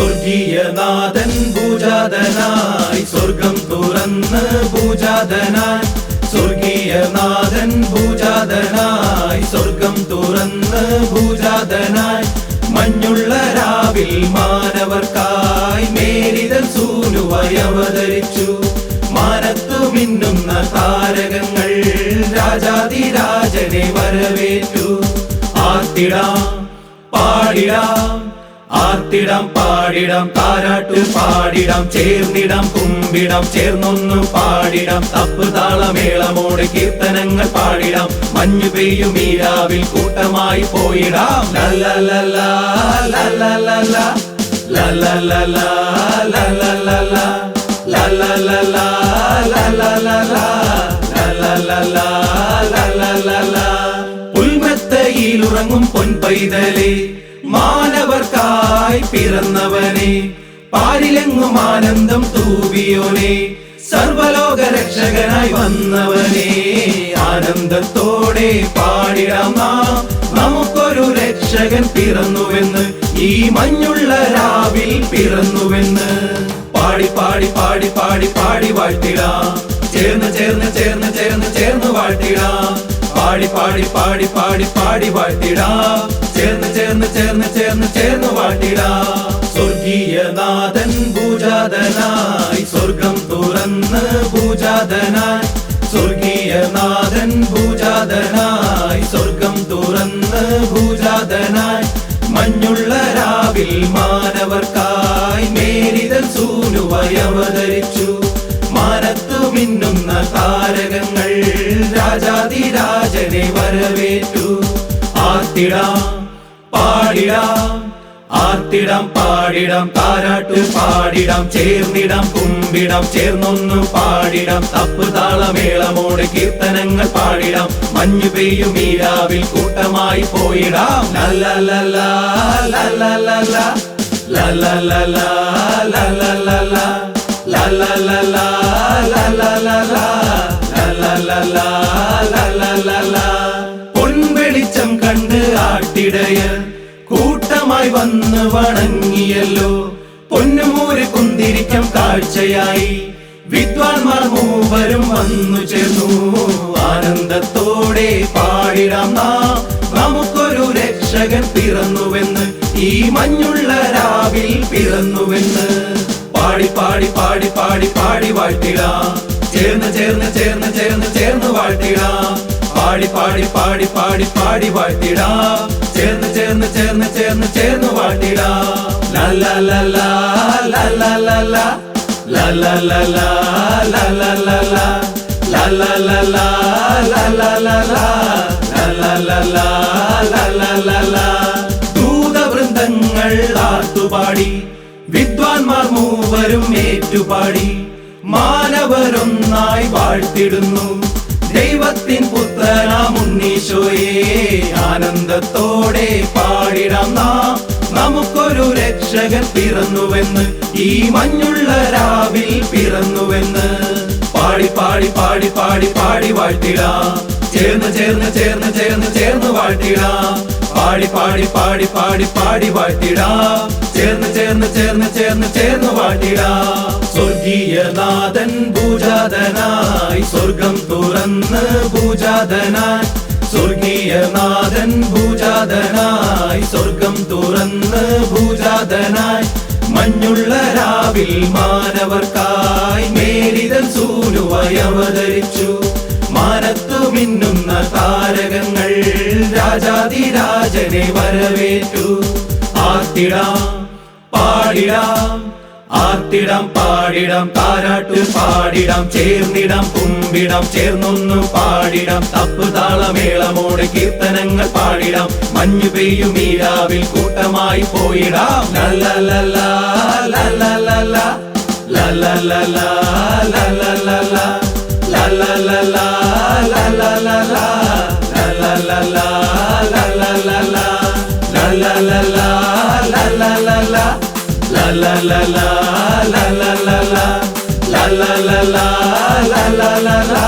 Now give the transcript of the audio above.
സ്വർഗീയനാഥൻ ഭൂജാതനായി സ്വർഗം തുറന്ന് ഭൂജാതനായി സ്വർഗീയനാഥൻ ഭൂജാതനായി സ്വർഗം തുറന്ന് ഭൂജാതനായി മഞ്ഞുള്ള രാവിൽ മാനവർക്കായി മേരിതൻ സൂനുവായി അവതരിച്ചു. മാനത്തു മിന്നുന്ന താരകങ്ങൾ രാജാതിരാജനെ വരവേറ്റു. ആർത്തിടാം പാടിടാം ആർത്തിടാം പാടിടാം താരാട്ട് പാടിടാം ചേർന്നിടാം കുമ്പിടാം ചേർന്നൊന്നു പാടിടാം തപ്പ് താളമേളമോടെ കീർത്തനങ്ങൾ പാടിടാം മഞ്ഞു പെയ്യും ഈ രാവിൽ കൂട്ടമായി പോയിടാം. ലല്ലലല്ലാ ലല്ലലല്ലാ ലല്ലലല്ലാ ലല്ലലല്ലാ ലല്ലലല്ലാ ലല്ലലല്ലാ ലല്ലലല്ലാ ലല്ലലല്ലാ. പുൽമെത്തയിലുറങ്ങും പൊൻപൈതലേ മാനവർക്കായി പിറന്നവനെ പാരിലെങ്ങും ആനന്ദം തൂവിയോനെ സർവലോക രക്ഷകനായി വന്നവനെ ആനന്ദത്തോടെ പാടിടാം നാം നമുക്കൊരു രക്ഷകൻ പിറന്നുവെന്ന് ഈ മഞ്ഞുള്ള രാവിൽ പിറന്നുവെന്ന് പാടി പാടി പാടി പാടി പാടി വാഴ്ത്തിടാം ചേർന്ന് ചേർന്ന് ചേർന്ന് ചേർന്ന് ചേർന്ന് വാഴ്ത്തിടാം പാടി പാടി പാടി പാടി പാടി വാഴ്ത്തിടാം ചേർന്ന് ചേർന്ന് ചേർന്ന് ചേർന്ന് ചേർന്ന് വാഴ്ത്തിടാം. സ്വർഗീയനാഥൻ ഭൂജാതനായി സ്വർഗം തുറന്ന് ഭൂജാതനായി സ്വർഗീയനാഥൻ ഭൂജാതനായി സ്വർഗം തുറന്ന് ഭൂജാതനായി മഞ്ഞുള്ള രാവിൽ മാനവർക്കായി മേരിതൻ സൂനുവായി അവതരിച്ചു. മാനത്തു മിന്നുന്ന താരകങ്ങൾ രാജാതിരാജനെ വരവേറ്റു. ആർത്തിടാം പാടിടാം ആർത്തിടാം പാടിടാം താരാട്ട് പാടിടാം ചേർന്നിടാം കുമ്പിടാം ചേർന്നൊന്നു പാടിടാം തപ്പ് താളമേളമോടെ കീർത്തനങ്ങൾ പാടിടാം മഞ്ഞു പെയ്യും ഈ രാവിൽ കൂട്ടമായി പോയിടാം. ലല്ലലല്ലാ ലല്ലലല്ലാ ലല്ലലല്ലാ ലല്ലലല്ലാ ലല്ലലല്ലാ ലല്ലലല്ലാ ലല്ലലല്ലാ ലല്ലലല്ലാ. പൊൻവെളിച്ചം കണ്ട് ആട്ടിടയർ കൂട്ടമായി വന്ന് വണങ്ങിയല്ലോ. പൊന്നുമൂര് കുന്തിരിക്കം കാഴ്ചയായി വിദ്വാൻമാർ മൂവരും വന്നു ചേർന്നു. ആനന്ദത്തോടെ പാടിടാം നാം നമുക്കൊരു രക്ഷകൻ പിറന്നുവെന്ന് ഈ മഞ്ഞുള്ള രാവിൽ പിറന്നുവെന്ന് പാടി പാടി പാടി പാടി പാടി വാഴ്ത്തിടാം ചേർന്ന് ചേർന്ന് ചേർന്ന് ചേർന്ന് ചേർന്ന് വാഴ്ത്തിടാം പാടി പാടി പാടി പാടി പാടി വാഴ്ത്തിടാം ചേർന്ന് ചേർന്ന് ചേർന്ന് ചേർന്ന് ചേർന്ന് വാഴ്ത്തിടാം. ലല്ലലല്ലാ ലല്ലലല്ലാ ലല്ലലല്ലാ ലല്ലലല്ലാ ലല്ലലല്ലാ ലല്ലലല്ലാ ലല്ലലല്ലാ ലല്ലലല്ലാ. ദൂതവൃന്ദങ്ങൾ ആർത്തുപാടി വിദ്വാൻമാർ മൂവരും ഏറ്റുപാടി മാനവരൊന്നായി വാഴ്ത്തിടുന്നു ദൈവത്തിൻ പുത്രനാം ഉണ്ണീശോയെ. ആനന്ദത്തോടെ പാടിടാം നാം നമുക്കൊരു രക്ഷകൻ പിറന്നുവെന്ന് ഈ മഞ്ഞുള്ള രാവിൽ പിറന്നുവെന്ന് പാടി പാടി പാടി പാടി പാടി വാഴ്ത്തിടാം ചേർന്ന് ചേർന്ന് ചേർന്ന് ചേർന്ന് ചേർന്ന് വാഴ്ത്തിടാം പാടി പാടി പാടി പാടി പാടി വാഴ്ത്തിടാം ചേർന്ന് ചേർന്ന് ചേർന്ന് ചേർന്ന് ചേർന്ന് വാഴ്ത്തിടാം. സ്വർഗീയനാഥൻ ഭൂജാതനായി സ്വർഗം തുറന്ന് ഭൂജാതനായി സ്വർഗീയനാഥൻ ഭൂജാതനായി സ്വർഗം തുറന്ന് ഭൂജാതനായി മഞ്ഞുള്ള രാവിൽ മാനവർക്കായി മേരിതൻ സൂനുവായി അവതരിച്ചു. മാനത്തു മിന്നുന്ന താരകങ്ങൾ രാജാതിരാജനെ വരവേറ്റു. ആർത്തിടാം പാടിടാം ആർത്തിടാം പാടിടാം താരാട്ട് പാടിടാം ചേർന്നിടാം കുമ്പിടാം ചേർന്നൊന്നു പാടിടാം തപ്പ് താളമേളമോടെ കീർത്തനങ്ങൾ പാടിടാം മഞ്ഞു പെയ്യും ഈ രാവിൽ കൂട്ടമായി പോയിടാം. ലല്ലലല്ലാ ലല്ലലല്ലാ ലല്ലലല്ലാ ലല്ലലല്ലാ ലല്ലലല്ലാ ലല്ലലല്ലാ ലല്ലലല്ലാ ലല്ലലല്ലാ ലല്ലലല്ലാ ലല്ലലല്ലാ ലല്ലലല്ലാ ലല്ലലല്ലാ ലല്ലലല്ലാ ലല്ലലല്ലാ